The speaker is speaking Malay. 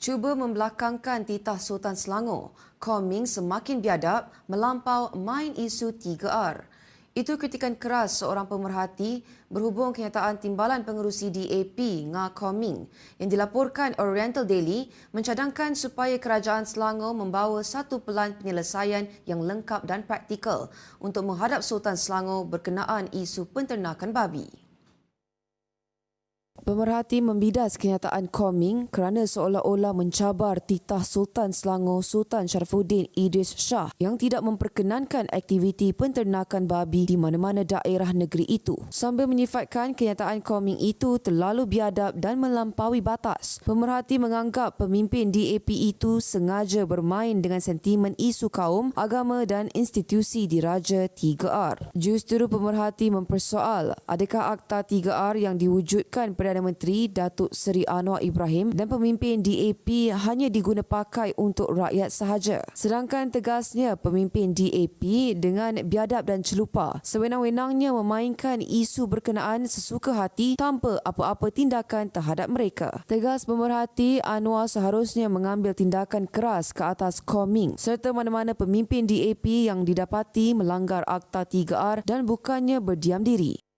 Cuba membelakangkan titah Sultan Selangor, Koming semakin biadab melampau main isu 3R. Itu kritikan keras seorang pemerhati berhubung kenyataan Timbalan Pengerusi DAP Nga Koming yang dilaporkan Oriental Daily mencadangkan supaya Kerajaan Selangor membawa satu pelan penyelesaian yang lengkap dan praktikal untuk menghadap Sultan Selangor berkenaan isu penternakan babi. Pemerhati membidas kenyataan Koming kerana seolah-olah mencabar titah Sultan Selangor Sultan Sharifuddin Idris Shah yang tidak memperkenankan aktiviti penternakan babi di mana-mana daerah negeri itu. Sambil menyifatkan kenyataan Koming itu terlalu biadab dan melampaui batas, pemerhati menganggap pemimpin DAP itu sengaja bermain dengan sentimen isu kaum, agama dan institusi diraja 3R. Jurusetera pemerhati mempersoal adakah Akta 3R yang diwujudkan Perdana Menteri Datuk Seri Anwar Ibrahim dan pemimpin DAP hanya diguna pakai untuk rakyat sahaja. Sedangkan tegasnya pemimpin DAP dengan biadab dan celupa sewenang-wenangnya memainkan isu berkenaan sesuka hati tanpa apa-apa tindakan terhadap mereka. Tegas pemerhati, Anwar seharusnya mengambil tindakan keras ke atas Koming serta mana-mana pemimpin DAP yang didapati melanggar Akta 3R dan bukannya berdiam diri.